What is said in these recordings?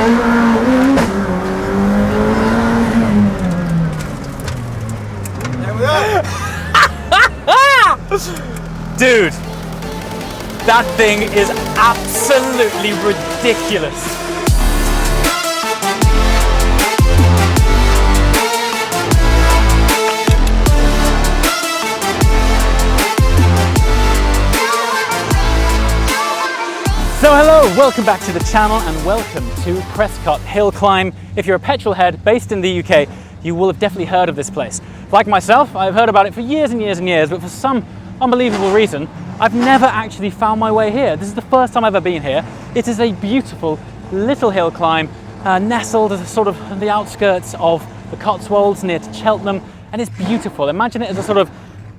Dude, that thing is absolutely ridiculous. So hello, welcome back to the channel and welcome to Prescott Hill Climb. If you're a petrol head based in the UK, you will have definitely heard of this place. Like myself, I've heard about it for years and years and years, but for some unbelievable reason, I've never actually found my way here. This is the first time I've ever been here. It is a beautiful little hill climb, nestled at sort of the outskirts of the Cotswolds near to Cheltenham, and it's beautiful. Imagine it as a sort of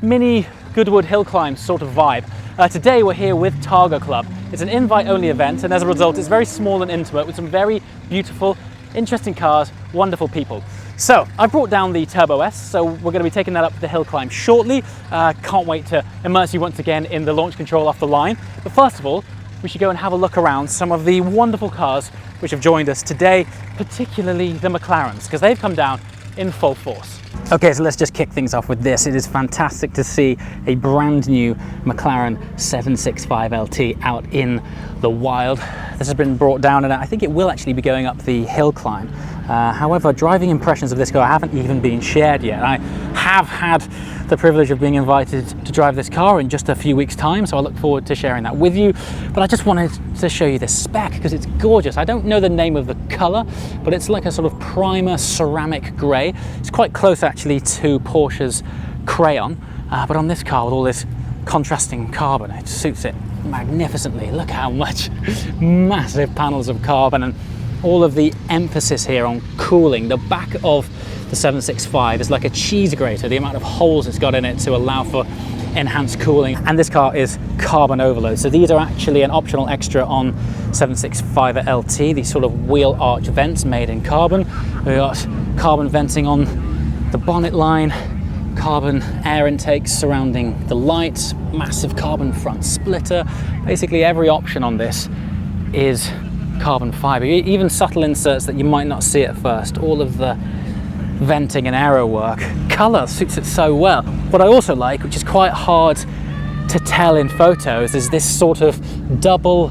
mini Goodwood hill climb sort of vibe. Today we're here with Targa Club. It's an invite-only event, and as a result it's very small and intimate with some very beautiful, interesting cars, wonderful people. So I've brought down the Turbo S, so we're going to be taking that up the hill climb shortly. Can't wait to immerse you once again in the launch control off the line. But first of all, we should go and have a look around some of the wonderful cars which have joined us today, particularly the McLarens, because they've come down in full force. Okay, so let's just kick things off with this. It is fantastic to see a brand new McLaren 765 LT out in the wild. This has been brought down and I think it will actually be going up the hill climb. However, driving impressions of this car haven't even been shared yet. I have had the privilege of being invited to drive this car in just a few weeks' time, so I look forward to sharing that with you. But I just wanted to show you this spec because it's gorgeous. I don't know the name of the colour, but it's like a sort of primer ceramic grey. It's quite close actually to Porsche's Crayon, but on this car with all this contrasting carbon, it suits it magnificently. Look how much massive panels of carbon and all of the emphasis here on cooling. The back of the 765 is like a cheese grater, the amount of holes it's got in it to allow for enhanced cooling. And this car is carbon overload. So these are actually an optional extra on 765 LT, these sort of wheel arch vents made in carbon. We've got carbon venting on the bonnet line, carbon air intakes surrounding the lights, massive carbon front splitter. Basically every option on this is carbon fiber, even subtle inserts that you might not see at first. All of the venting and aero work. Colour suits it so well. What I also like, which is quite hard to tell in photos, is this sort of double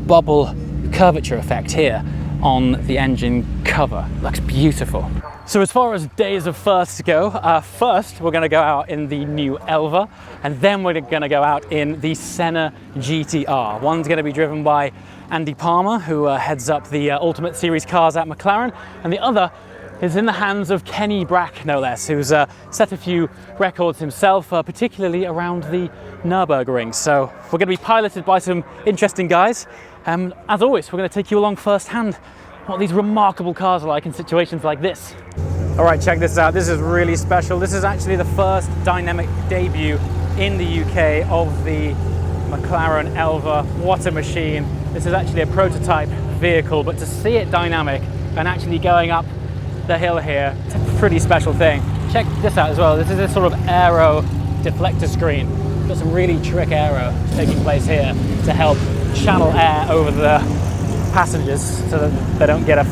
bubble curvature effect here on the engine cover. Looks beautiful. So as far as days of firsts go, first we're going to go out in the new Elva, and then we're going to go out in the Senna GTR. One's going to be driven by Andy Palmer, who heads up the Ultimate Series cars at McLaren, and the other is in the hands of Kenny Brack, no less, who's set a few records himself, particularly around the Nürburgring. So we're going to be piloted by some interesting guys. As always, we're going to take you along firsthand what these remarkable cars are like in situations like this. All right, check this out. This is really special. This is actually the first dynamic debut in the UK of the McLaren Elva. What a machine. This is actually a prototype vehicle, but to see it dynamic and actually going up the hill here, it's a pretty special thing. Check this out as well. This is a sort of aero deflector screen. Got some really trick aero taking place here to help channel air over the passengers so that they don't get a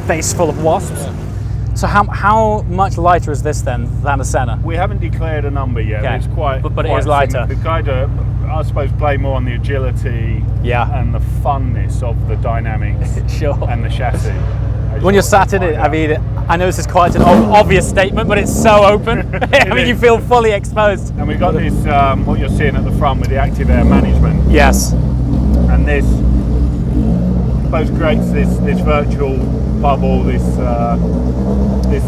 face full of wasps. Yeah. So how much lighter is this then than a Senna? We haven't declared a number yet. Okay. It's quite, but it is lighter. The guy, I suppose, play more on the agility, yeah, and the funness of the dynamics, sure, and the chassis. When you're sat in it, I mean, I know this is quite an obvious statement, but it's so open. I mean, you feel fully exposed. And we've got this, what you're seeing at the front with the active air management. Yes. And this, I suppose, creates this virtual bubble, this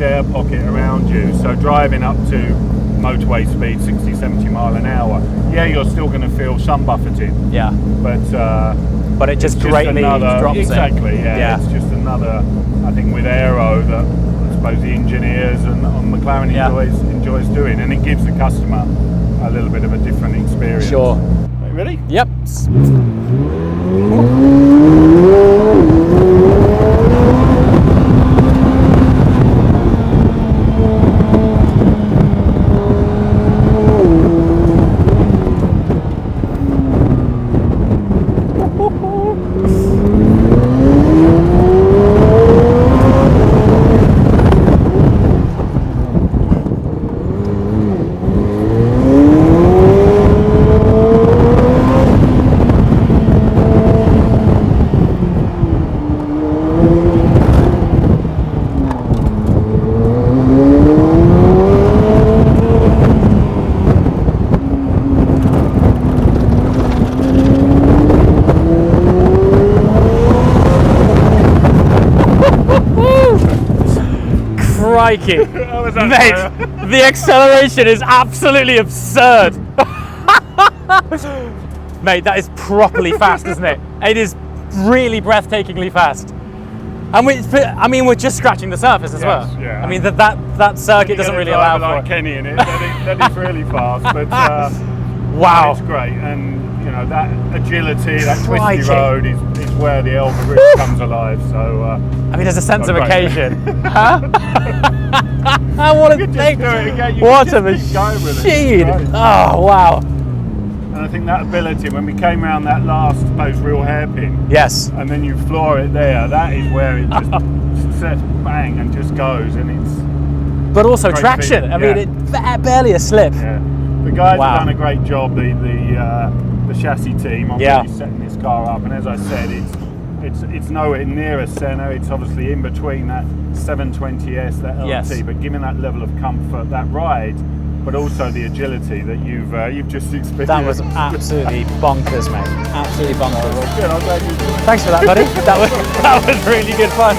air pocket around you. So driving up to motorway speed, 60, 70 mile an hour, yeah, you're still going to feel some buffeting. Yeah. But it just greatly drops it. Exactly, yeah. It's just another, I think, with aero that I suppose the engineers and McLaren enjoys doing, and it gives the customer a little bit of a different experience. Sure. Are you ready? Yep. crikey. How was that, Mate, the acceleration is absolutely absurd. Mate, that is properly fast, isn't it? It is really breathtakingly fast. And we're just scratching the surface as well. Yeah. I mean, that circuit doesn't really allow for like it. Kenny in it, then it's really fast. But wow, it's great. And you know, that agility, that Crikey. twisty road is where the Elva really comes alive. So I mean, there's a sense of great. occasion. Huh? What a thing! What a machine! Oh wow! And I think that ability, when we came around that last real hairpin, Yes. and then you floor it there, that is where it just sets bang and just goes, and it's. But also great traction. feeling. I mean, it barely a slip. Yeah, the guys Wow. have done a great job. The chassis team on Yeah. really setting this car up, and as I said, it's nowhere near a Senna. It's obviously in between that 720S, that LT, Yes. but giving that level of comfort, that ride, but also the agility that you've just experienced. That was absolutely bonkers, mate. Absolutely bonkers. Good, I'm glad you enjoyed it. Thanks for that, buddy. That was really good fun.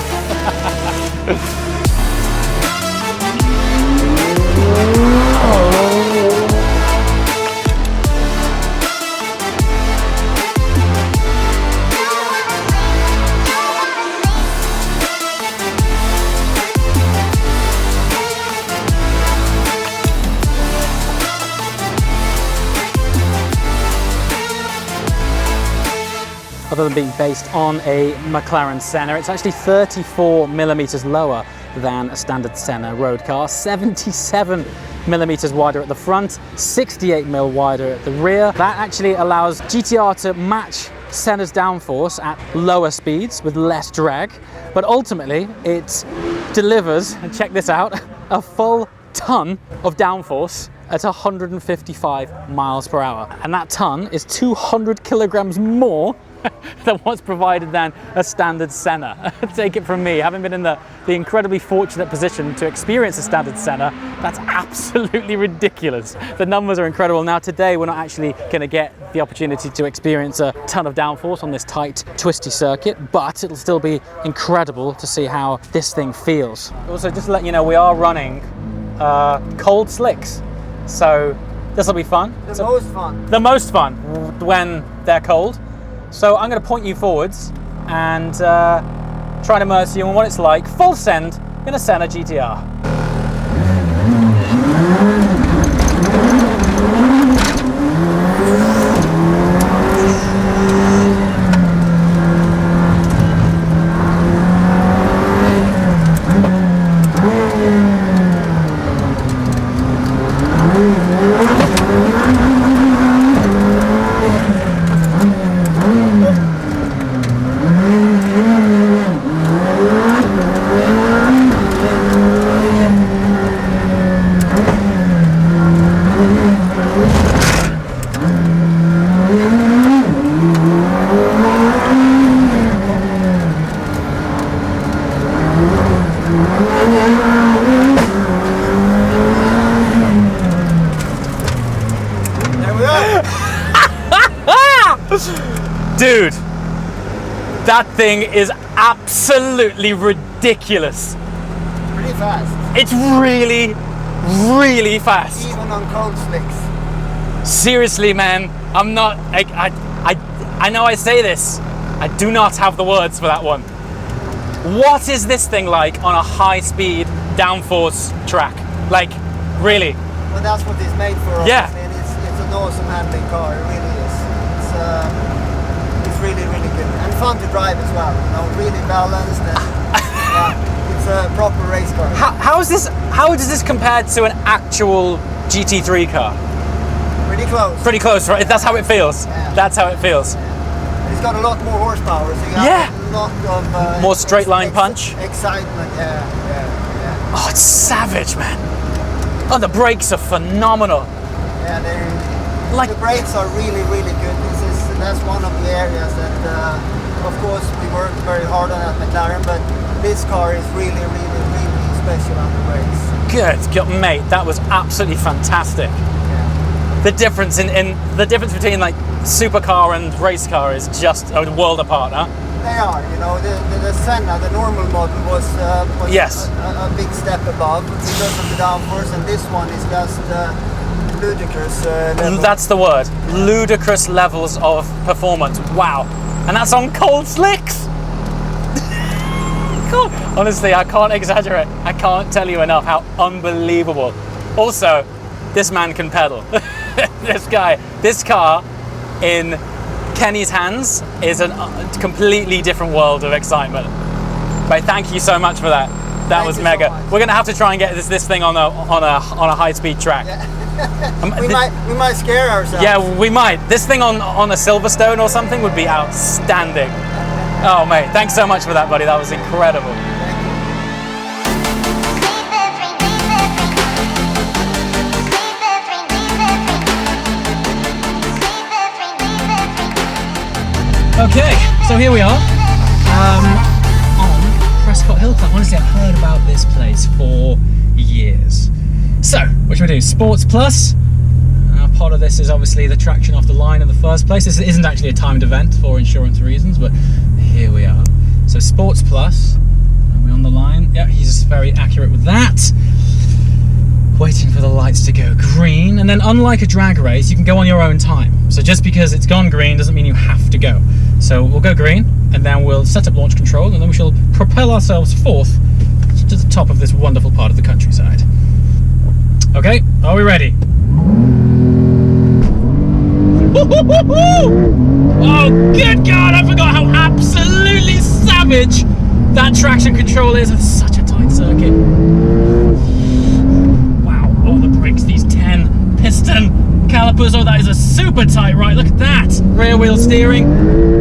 Other than being based on a McLaren Senna, it's actually 34 millimeters lower than a standard Senna road car, 77 millimeters wider at the front, 68 mil wider at the rear. That actually allows GTR to match Senna's downforce at lower speeds with less drag, but ultimately it delivers, and check this out, a full ton of downforce at 155 miles per hour. And that ton is 200 kilograms more than what's provided than a standard Senna. Take it from me, having been in the incredibly fortunate position to experience a standard Senna, that's absolutely ridiculous. The numbers are incredible. Now today we're not actually going to get the opportunity to experience a ton of downforce on this tight, twisty circuit, but it'll still be incredible to see how this thing feels. Also, just to let you know, we are running cold slicks, so this will be fun. The most fun. The most fun when they're cold. So I'm going to point you forwards and try and immerse you in what it's like full send in a Senna GTR. Dude, that thing is absolutely ridiculous. Pretty fast. It's really, really fast. Even on cold slicks. Seriously, man, I'm not, I know I say this, I do not have the words for that one. What is this thing like on a high-speed downforce track? Like, really? Well, that's what it's made for. Yeah. And it's an awesome handling car. It really is. It's really, really good and fun to drive as well. You know, really balanced and yeah, it's a proper race car. How does this compare to an actual GT3 car? Pretty close. Pretty close, right? That's how it feels. Yeah. That's how it feels. It's got a lot more horsepower, so you have a lot of more straight line punch. Excitement, yeah. Oh, it's savage, man. Oh, the brakes are phenomenal. Yeah, Like- the brakes are really, really good. That's one of the areas that, of course, we worked very hard on at McLaren, but this car is really, really, really special on the brakes. Good, mate. That was absolutely fantastic. Yeah. The difference the difference between like supercar and race car is just a world apart, huh? They are, you know, the Senna, the normal model was Yes. a big step above because of the downforce, and this one is just ludicrous level. That's the word. Ludicrous levels of performance. Wow. And that's on cold slicks. Honestly, I can't exaggerate. I can't tell you enough how unbelievable. Also, this man can pedal. This car in Kenny's hands is a completely different world of excitement. But thank you so much for that. That was mega. So we're gonna have to try and get this thing on a high-speed track. Yeah. we might scare ourselves. Yeah, we might. This thing on a Silverstone or something would be outstanding. Oh mate, thanks so much for that, buddy. That was incredible. Okay, so here we are on Prescott Hill Climb. Honestly, I've heard about this place for years. So, what should we do? Sports Plus. Part of this is obviously the traction off the line in the first place. This isn't actually a timed event for insurance reasons, but here we are. So Sports Plus, are we on the line? Yeah, he's very accurate with that. Waiting for the lights to go green, and then unlike a drag race, you can go on your own time. So just because it's gone green doesn't mean you have to go. So we'll go green, and then we'll set up launch control, and then we shall propel ourselves forth to the top of this wonderful part of the countryside. Okay, are we ready? Oh, good God, I forgot how absolutely savage that traction control is. It's such a tight circuit. Wow, oh, the brakes, these 10 piston calipers. Oh, that is a super tight right. Look at that. Rear wheel steering.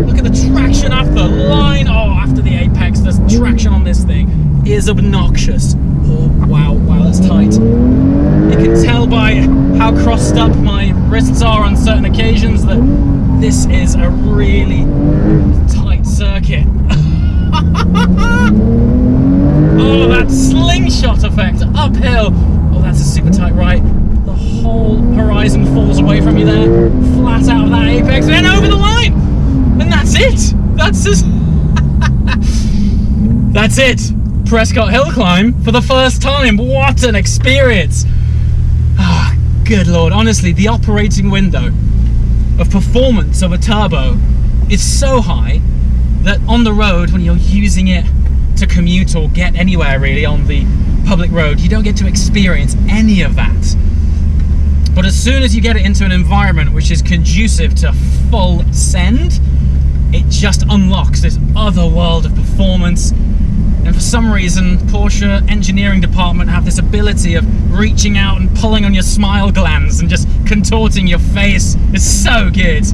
Look at the traction after the line. Oh, after the apex, the traction on this thing is obnoxious. Oh, wow, that's tight. You can tell by how crossed up my wrists are on certain occasions that this is a really tight circuit. Oh, that slingshot effect uphill. Oh, that's a super tight right. The whole horizon falls away from you there, flat out of that apex, and over the line. And that's it. That's just that's it. Prescott Hill Climb for the first time. What an experience. Ah, good Lord. Honestly, the operating window of performance of a turbo is so high that on the road, when you're using it to commute or get anywhere really on the public road, you don't get to experience any of that. But as soon as you get it into an environment which is conducive to full send, it just unlocks this other world of performance. And for some reason, Porsche engineering department have this ability of reaching out and pulling on your smile glands and just contorting your face. It's so good.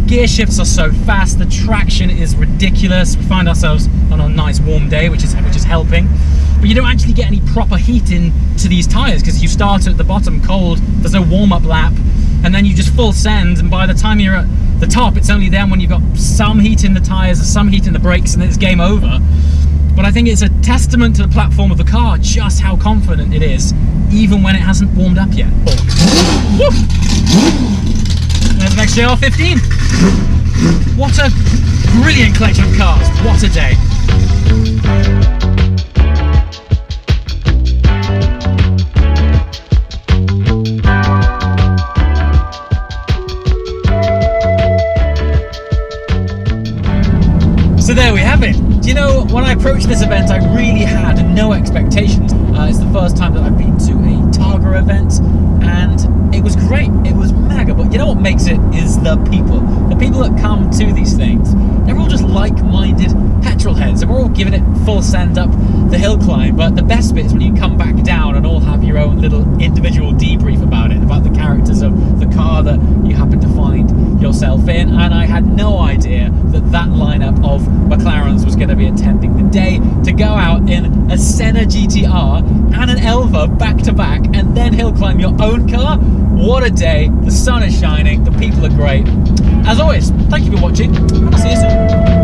Gear shifts are so fast, the traction is ridiculous. We find ourselves on a nice warm day, which is helping. But you don't actually get any proper heat into these tyres because you start at the bottom cold, there's no warm-up lap, and then you just full send, and by the time you're at the top, it's only then when you've got some heat in the tyres, some heat in the brakes, and it's game over. But I think it's a testament to the platform of the car, just how confident it is, even when it hasn't warmed up yet. Oh. There's an XJR15. What a brilliant collection of cars. What a day. So there we have it. Do you know, when I approached this event, I really had no expectations. It's the first time that I've been to a Targa event, and it was great. It was mega. But you know what makes it is the people. The people that come to these things, they're all just like-minded petrol heads. And we're all giving it full send up the hill climb. But the best bit is when you come back down and all have your own little individual debrief about it, about the characters of the car that you happen to find yourself in. And I had no idea that that lineup of McLarens was going to be attending the day to go out in a Senna GTR and an Elva back to back and then hill climb your own car. What a day. The sun is shining, the people are great. As always, thank you for watching, and I'll see you soon.